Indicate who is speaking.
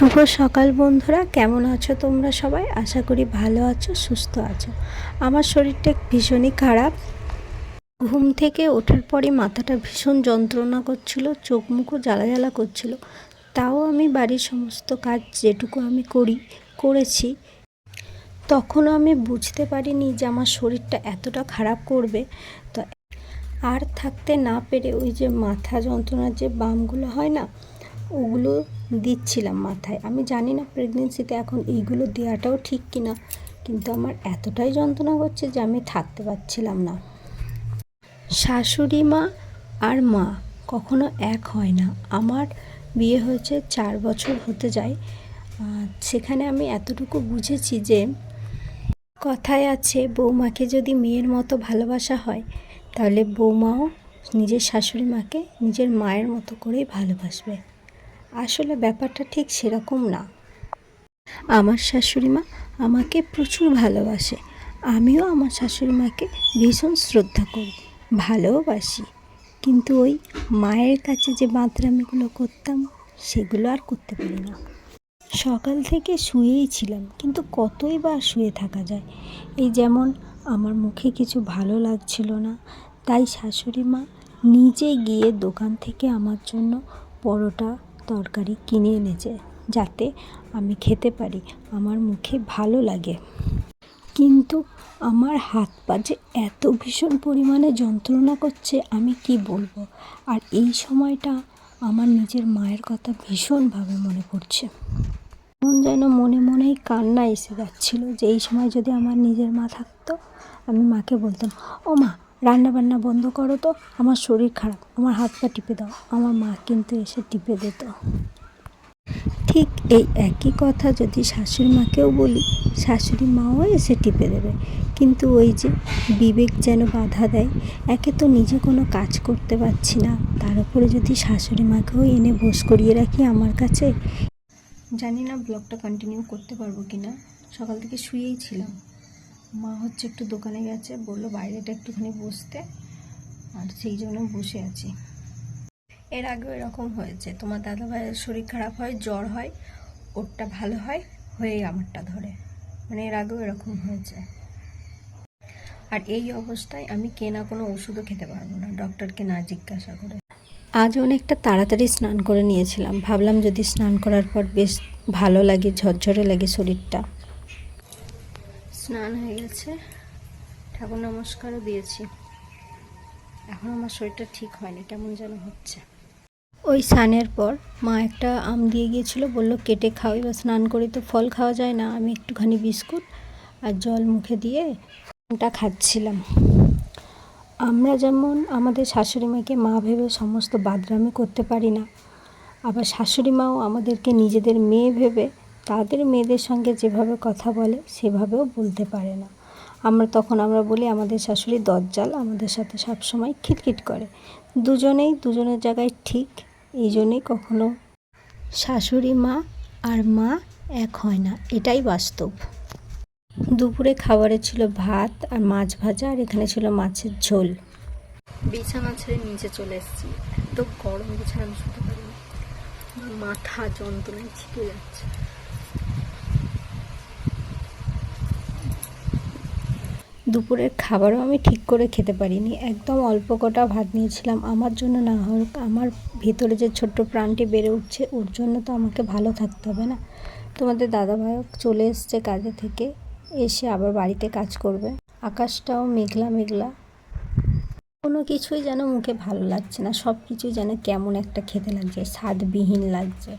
Speaker 1: শুভ সকাল বন্ধুরা, কেমন আছো তোমরা সবাই? আশা করি ভালো আছো, সুস্থ আছো। আমার শরীরটা ভীষণই খারাপ। ঘুম থেকে ওঠার পরে মাথাটা ভীষণ যন্ত্রণা করছিল, চোখ মুখও জ্বালা জ্বালা করছিল। তাও আমি বাড়ির সমস্ত কাজ যেটুকু আমি করেছি। তখনও আমি বুঝতে পারিনি যে আমার শরীরটা এতটা খারাপ করবে। তো আর থাকতে না পেরে ওই যে মাথা যন্ত্রণার যে বামগুলো হয় না, ওগুলো দিচ্ছিলাম মাথায়। আমি জানি না প্রেগনেন্সিতে এখন এইগুলো দেওয়াটাও ঠিক কিনা, কিন্তু আমার এতটাই যন্ত্রণা করছে যে আমি থাকতে পারছিলাম না। শাশুড়ি মা আর মা কখনো এক হয় না। আমার বিয়ে হয়েছে 4 বছর হতে যায়। সেখানে আমি এতটুকু বুঝেছি যে কথায় আছে, বৌমাকে যদি মেয়ের মতো ভালোবাসা হয়, তাহলে বৌমাও নিজের শাশুড়ি মাকে নিজের মায়ের মতো করেই ভালোবাসবে। আসলে ব্যাপারটা ঠিক সেরকম না। আমার শাশুড়ি মা আমাকে প্রচুর ভালোবাসে, আমিও আমার শাশুড়ি মাকে ভীষণ শ্রদ্ধা করি, ভালোবাসি। কিন্তু ওই মায়ের কাছে যে বাঁদরামিগুলো করতাম, সেগুলো আর করতে পারি না। সকাল থেকে শুয়েই ছিলাম, কিন্তু কতই বা শুয়ে থাকা যায়। এই যেমন আমার মুখে কিছু ভালো লাগছিল না, তাই শাশুড়ি মা নিজে গিয়ে দোকান থেকে আমার জন্য পরোটা তরকারি কিনে এনেছে, যাতে আমি খেতে পারি, আমার মুখে ভালো লাগে। কিন্তু আমার হাত পা যে এত ভীষণ পরিমাণে যন্ত্রণা করছে, আমি কি বলবো। আর এই সময়টা আমার নিজের মায়ের কথা ভীষণভাবে মনে পড়ছে। মন যেন মনে মনেই কান্না এসে যাচ্ছিল যে এই সময় যদি আমার নিজের মা থাকতো, আমি মাকে বলতাম, ও মা, রান্না বান্না বন্ধ করো তো, আমার শরীর খারাপ, আমার হাত পা টিপে দাও। আমার মা কিন্তু এসে টিপে দিত। ঠিক এই একই কথা যদি শাশুড়ি মাকেও বলি, শাশুড়ি মাও এসে টিপে দেবে। কিন্তু ওই যে বিবেক যেন বাধা দেয়। একে তো নিজে কোনো কাজ করতে পারছি না, তার উপরে যদি শাশুড়ি মাকেও এনে বস করিয়ে রাখি আমার কাছে। জানি না ব্লগটা কন্টিনিউ করতে পারবো কি না। সকাল থেকে শুয়েই ছিলাম। মা হচ্ছে একটু দোকানে গেছে, বললো বাইরেটা একটুখানি বসতে, আর সেই জন্য বসে আছি। এর আগেও এরকম হয়েছে, তোমার দাদাভাইয়ের শরীর খারাপ হয়, জ্বর হয়, ওরটা ভালো হয়, হয়েই আমারটা ধরে। মানে এর আগেও এরকম হয়েছে। আর এই অবস্থায় আমি কেনা কোনো ওষুধও খেতে পারবো না, ডক্টরকে না জিজ্ঞাসা করে। আজ অনেকটা তাড়াতাড়ি স্নান করে নিয়েছিলাম, ভাবলাম যদি স্নান করার পর বেশ ভালো লাগে, ঝরঝরে লাগে শরীরটা। স্নান হয়ে গেছে, ঠাকুর নমস্কারও দিয়েছি। এখন আমার শরীরটা ঠিক হয়নি, কেমন যেন হচ্ছে। ওই স্নানের পর মা একটা আম দিয়ে গিয়েছিল, বললো কেটে খাও। এবার স্নান করে তো ফল খাওয়া যায় না, আমি একটুখানি বিস্কুট আর জল মুখে দিয়ে ফলটা খাচ্ছিলাম। আমরা যেমন আমাদের শাশুড়ি মাকে মা ভেবে সমস্ত বাদরামি করতে পারি না, আবার শাশুড়ি মাও আমাদেরকে নিজেদের মেয়ে ভেবে তাদের মেয়েদের সঙ্গে যেভাবে কথা বলে সেভাবেও বলতে পারে না। আমরা বলি আমাদের শাশুড়ি দজ্জাল, আমাদের সাথে সবসময় খিটখিট করে। দুজনেই দুজনের জায়গায় ঠিক, এই জন্যেই কখনো শাশুড়ি মা আর মা এক হয় না, এটাই বাস্তব। দুপুরে খাবারে ছিল ভাত আর মাছ ভাজা, আর এখানে ছিল মাছের ঝোল। বিছানা ছেড়ে নিচে চলে এসেছি, এত গরম বিছানা আমি শুতে পারি না, মাথা যন্ত্রণায় ছিটে যাচ্ছে। দুপুরের খাবারও আমি ঠিক করে খেতে পারিনি, একদম অল্প কটা ভাত নিয়েছিলাম। আমার জন্য না হোক, আমার ভেতরে যে ছোট্ট প্রাণটি বেড়ে উঠছে, ওর জন্য তো আমাকে ভালো থাকতে হবে না। তোমাদের দাদাভাইও চলে এসছে কাজে থেকে, এসে আবার বাড়িতে কাজ করবে। আকাশটাও মেঘলা মেঘলা, কোনো কিছুই যেন মুখে ভালো লাগছে না, সব কিছুই যেন কেমন একটা খেতে লাগছে, স্বাদবিহীন লাগছে।